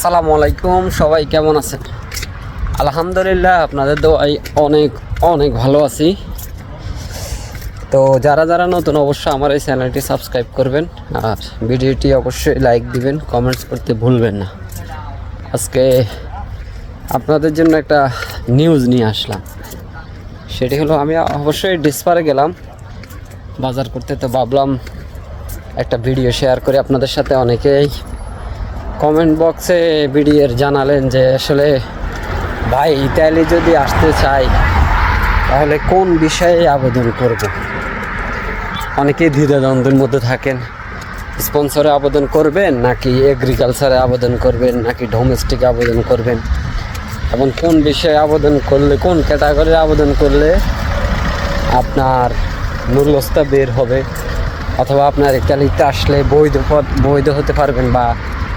আসসালামু আলাইকুম, সবাই কেমন আছেন? আলহামদুলিল্লাহ, আপনাদের দোয়াই অনেক অনেক ভালো আছি। তো যারা যারা নতুন অবশ্যই আমার এই চ্যানেলটি সাবস্ক্রাইব করবেন আর ভিডিওটি অবশ্যই লাইক দিবেন, কমেন্টস করতে ভুলবেন না। আজকে আপনাদের জন্য একটা নিউজ নিয়ে আসলাম। সেটি হলো, আমি অবশ্যই ডিসপারে গেলাম বাজার করতে, তো ভাবলাম একটা ভিডিও শেয়ার করে আপনাদের সাথে। অনেকেই কমেন্ট বক্সে ভিডিওর জানালেন যে আসলে ভাই ইতালি যদি আসতে চাই তাহলে কোন বিষয়ে আবেদন করব। অনেকেই দ্বিধাদ্বন্দ্বের মধ্যে থাকেন, স্পন্সরে আবেদন করবেন নাকি এগ্রিকালচারে আবেদন করবেন নাকি ডোমেস্টিক আবেদন করবেন, এবং কোন বিষয়ে আবেদন করলে, কোন ক্যাটাগরির আবেদন করলে আপনার মূল্যস্তা বের হবে, অথবা আপনার ইতালিতে আসলে বৈধ হতে পারবেন বা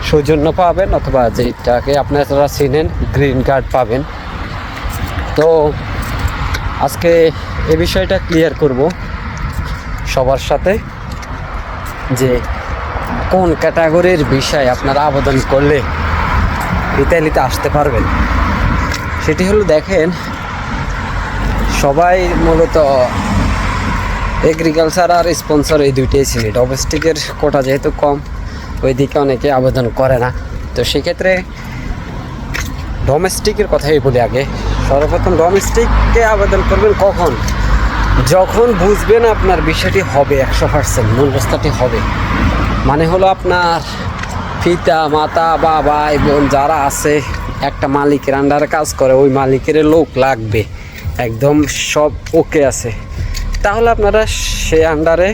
সৌজন্য পাবেন, অথবা যেটাকে আপনারা চিনেন গ্রিন কার্ড পাবেন। তো আজকে এ বিষয়টা ক্লিয়ার করব সবার সাথে, যে কোন ক্যাটাগরির বিষয়ে আপনারা আবেদন করলে ইতালিতে আসতে পারবেন। সেটি হলো, দেখেন, সবাই মূলত এগ্রিকালচার আর স্পন্সর এই দুইটাই চিনি। ডোমেস্টিকের কোটা যেহেতু কম, ওই দিকে অনেকে আবেদন করে না। তো সেক্ষেত্রে ডোমেস্টিকের কথাই বলি আগে। সর্বপ্রথম ডোমেস্টিককে আবেদন করবেন কখন? যখন বুঝবেন আপনার বিষয়টি হবে 100%, মূল্যস্থাটি হবে। মানে হলো আপনার পিতা মাতা বা ভাই বোন যারা আছে একটা মালিকের আন্ডারে কাজ করে, ওই মালিকের লোক লাগবে, একদম সব ওকে আছে, তাহলে আপনারা সে আন্ডারে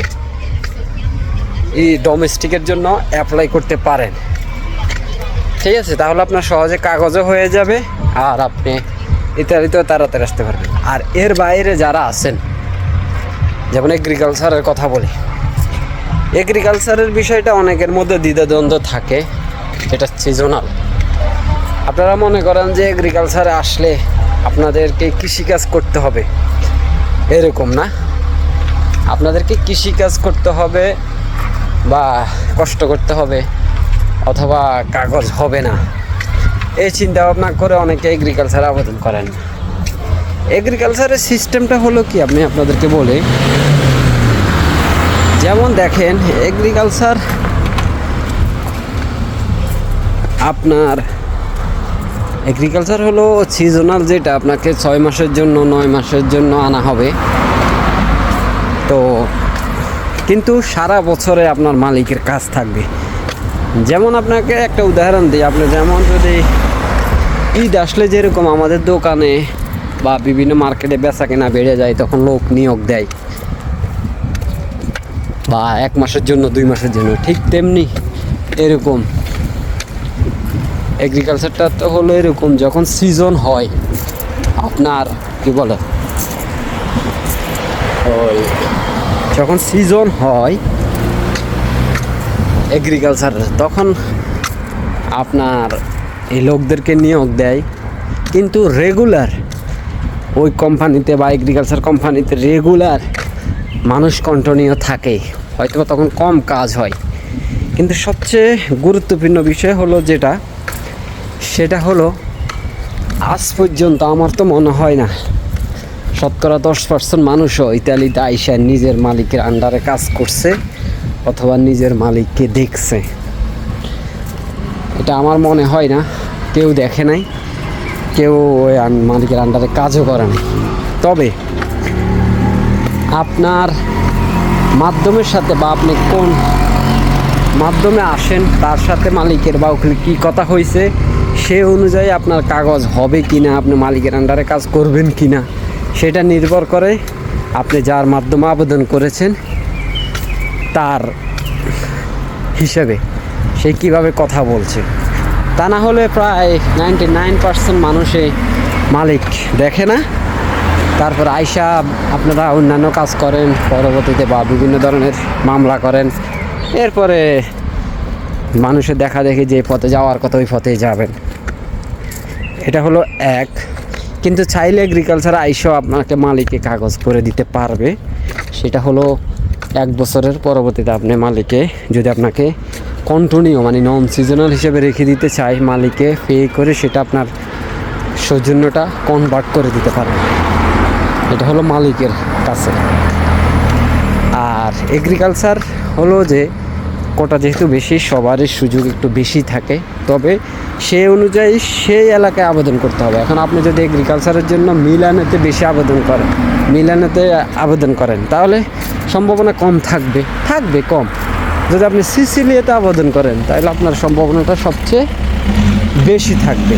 এই ডোমেস্টিকের জন্য অ্যাপ্লাই করতে পারেন। ঠিক আছে, তাহলে আপনার সহজে কাগজও হয়ে যাবে আর আপনি ইত্যাদিতেও তাড়াতাড়ি আসতে পারবেন। আর এর বাইরে যারা আছেন, যেমন এগ্রিকালচারের কথা বলি, এগ্রিকালচারের বিষয়টা অনেকের মধ্যে দ্বিধাদ্বন্দ্ব থাকে, এটা সিজনাল। আপনারা মনে করেন যে এগ্রিকালচারে আসলে আপনাদেরকে কৃষিকাজ করতে হবে, এরকম না। আপনাদেরকে কৃষিকাজ করতে হবে বা কষ্ট করতে হবে, অথবা কাগজ হবে না, এই চিন্তা ভাবনা করে অনেকে এগ্রিকালচারে আবেদন করেন। এগ্রিকালচারের সিস্টেমটা হলো কি, আমি আপনাদেরকে বলি। যেমন দেখেন, এগ্রিকালচার হলো সিজনাল, যেটা আপনাকে 6 মাসের জন্য 9 মাসের জন্য আনা হবে। তো কিন্তু সারা বছরে আপনার মালিকের কাজ থাকবে। যেমন আপনাকে একটা উদাহরণ দিই, আপনি যেমন যদি ঈদ আসলে যেরকম আমাদের দোকানে বা বিভিন্ন মার্কেটে বেচা কেনা বেড়ে যায়, তখন লোক নিয়োগ দেয়, বা 1 মাসের জন্য 2 মাসের জন্য, ঠিক তেমনি এরকম এগ্রিকালচারটা তো হলো এরকম, যখন সিজন হয় আপনার কি বলে, ওই যখন সিজন হয় এগ্রিকালচার, তখন আপনার এই লোকদেরকে নিয়োগ দেয়। কিন্তু রেগুলার ওই কোম্পানিতে বা এগ্রিকালচার কোম্পানিতে রেগুলার মানুষ কন্টিনিউ থাকে, হয়তো তখন কম কাজ হয়। কিন্তু সবচেয়ে গুরুত্বপূর্ণ বিষয় হলো যেটা, সেটা হলো আজ পর্যন্ত আমার তো মনে হয় না 10% মানুষও ইতালিতে আইসা নিজের মালিকের আন্ডারে কাজ করছে অথবা নিজের মালিককে দেখছে। এটা আমার মনে হয় না, কেউ দেখে নাই, কেউ ওই মালিকের আন্ডারে কাজও করে নাই। তবে আপনার মাধ্যমের সাথে বা আপনি কোন মাধ্যমে আসেন তার সাথে মালিকের বা ওখানে কী কথা হয়েছে, সে অনুযায়ী আপনার কাগজ হবে কি না, আপনি মালিকের আন্ডারে কাজ করবেন কি না, সেটা নির্ভর করে আপনি যার মাধ্যমে আবেদন করেছেন তার হিসেবে সে কীভাবে কথা বলছে। তা না হলে প্রায় 99% মানুষই মালিক দেখে না, তারপর আইসা আপনারা অন্যান্য কাজ করেন পরবর্তীতে, বা বিভিন্ন ধরনের মামলা করেন, এরপরে মানুষের দেখা দেখি যে পথে যাওয়ার কথা ওই পথেই যাবেন। এটা হলো এক। কিন্তু চাইলে এগ্রিকালচার আইসাও আপনাকে মালিকে কাগজ করে দিতে পারবে। সেটা হলো 1 বছরের পরবর্তীতে আপনি মালিকে যদি আপনাকে কন্টিনিউ মানে নন সিজনাল হিসেবে রেখে দিতে চায় মালিকে, পে করে সেটা আপনার সৌজন্যটা কনভার্ট করে দিতে পারেন। এটা হলো মালিকের কাছে। আর এগ্রিকালচার হলো যে কোটা যেহেতু বেশি, সবারই সুযোগ একটু বেশি থাকে, তবে সেই অনুযায়ী সেই এলাকায় আবেদন করতে হবে। এখন আপনি যদি এগ্রিকালচারের জন্য মিলানেতে বেশি আবেদন করেন তাহলে সম্ভাবনা কম থাকবে কম। যদি আপনি সিসিলিয়াতে আবেদন করেন তাহলে আপনার সম্ভাবনাটা সবচেয়ে বেশি থাকবে।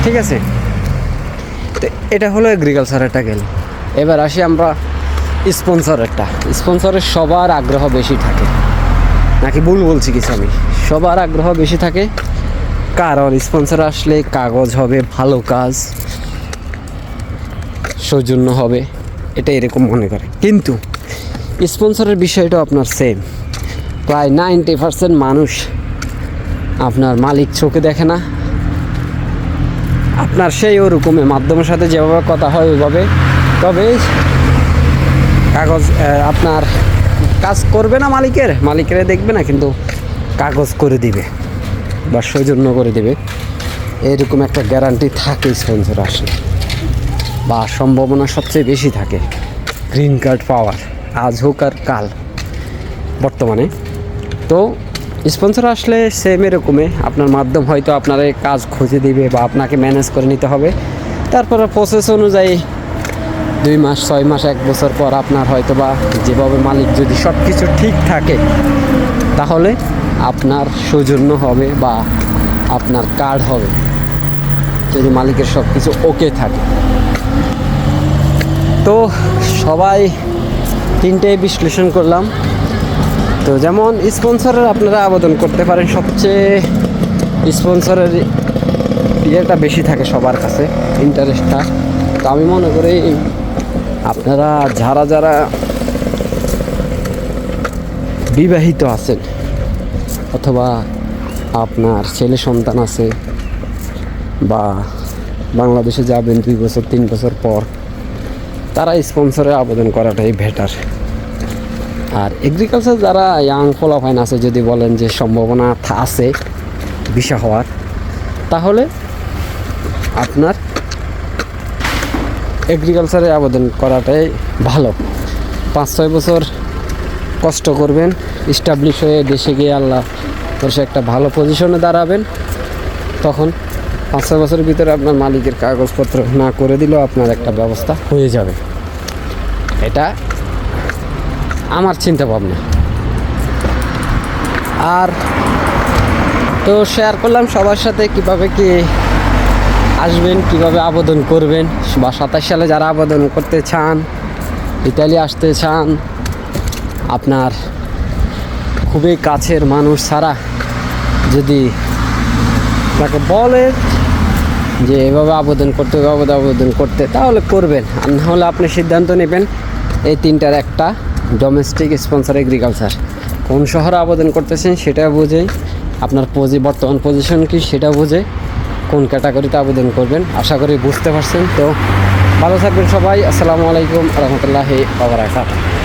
ঠিক আছে, তো এটা হলো এগ্রিকালচারেরটা গেল। এবার আসি আমরা স্পন্সরের সবার আগ্রহ বেশি থাকে, নাকি ভুল বলছি কিছু আমি? সবার আগ্রহ বেশি থাকে, কারণ স্পন্সর আসলে কাগজ হবে, ভালো কাজ, সৌজন্য হবে, এটা এরকম মনে করে। কিন্তু স্পন্সরের বিষয়টা আপনার সেম। প্রায় 90% মানুষ আপনার মালিক চোখে দেখে না, আপনার সেই ওরকমের মাধ্যমের সাথে যেভাবে কথা হয় ওইভাবে, তবে কাগজ আপনার কাজ করবে না, মালিকেরা দেখবে না, কিন্তু কাগজ করে দিবে বা সৌজন্য করে দিবে, এরকম একটা গ্যারান্টি থাকে স্পন্সর আসলে, বা সম্ভাবনা সবচেয়ে বেশি থাকে গ্রিন কার্ড পাওয়ার, আজ হোক আর কাল বর্তমানে। তো স্পন্সর আসলে সেম এরকমই, আপনার মাধ্যম হয়তো আপনার এই কাজ খুঁজে দিবে বা আপনাকে ম্যানেজ করে নিতে হবে। তারপরে প্রসেস অনুযায়ী 2 মাস, 6 মাস, 1 বছর পর আপনার হয়তো বা যেভাবে মালিক যদি সব কিছু ঠিক থাকে তাহলে আপনার সৌজন্য হবে বা আপনার কার্ড হবে, যদি মালিকের সব কিছু ওকে থাকে। তো সবাই তিনটেই বিশ্লেষণ করলাম। তো যেমন স্পন্সরের আপনারা আবেদন করতে পারেন, সবচেয়ে স্পন্সরের ইয়েটা বেশি থাকে সবার কাছে, ইন্টারেস্টটা। তো আমি মনে করি আপনারা যারা বিবাহিত আছেন অথবা আপনার ছেলে সন্তান আছে বা বাংলাদেশে যাবেন 2 বছর 3 বছর পর, তারা স্পন্সরে আবেদন করাটাই বেটার। আর এগ্রিকালচার যারা ইয়াং ফলাফাইন আছে, যদি বলেন যে সম্ভাবনা আছে ভিসা হওয়ার, তাহলে আপনার এগ্রিকালচারে আবেদন করাটাই ভালো। 5-6 বছর কষ্ট করবেন, এস্টাবলিশ হয়ে দেশে গিয়ে আল্লাহ বসে একটা ভালো পজিশনে দাঁড়াবেন, তখন 5-6 বছরের ভিতরে আপনার মালিকের কাগজপত্র না করে দিলেও আপনার একটা ব্যবস্থা হয়ে যাবে। এটা আমার চিন্তা ভাবনা। আর তো শেয়ার করলাম সবার সাথে কিভাবে কি আসবেন, কিভাবে আবেদন করবেন, বা 27 সালে যারা আবেদন করতে চান, ইতালি আসতে চান, আপনার খুবই কাছের মানুষ ছাড়া যদি তাকে বলে যে এভাবে আবেদন করতে, তাহলে করবেন। আর না হলে আপনি সিদ্ধান্ত নেবেন এই 3টার একটা, ডোমেস্টিক স্পন্সর এগ্রিকালচার। কোন শহরে আবেদন করতেছেন সেটা বুঝে, আপনার বর্তমান পজিশন কি সেটা বুঝে কোন ক্যাটাগরিতে আবেদন করবেন। আশা করি বুঝতে পারছেন। তো ভালো থাকবেন সবাই। আসসালামু আলাইকুম রহমতুল্লাহি ওয়া বারাকাতুহু।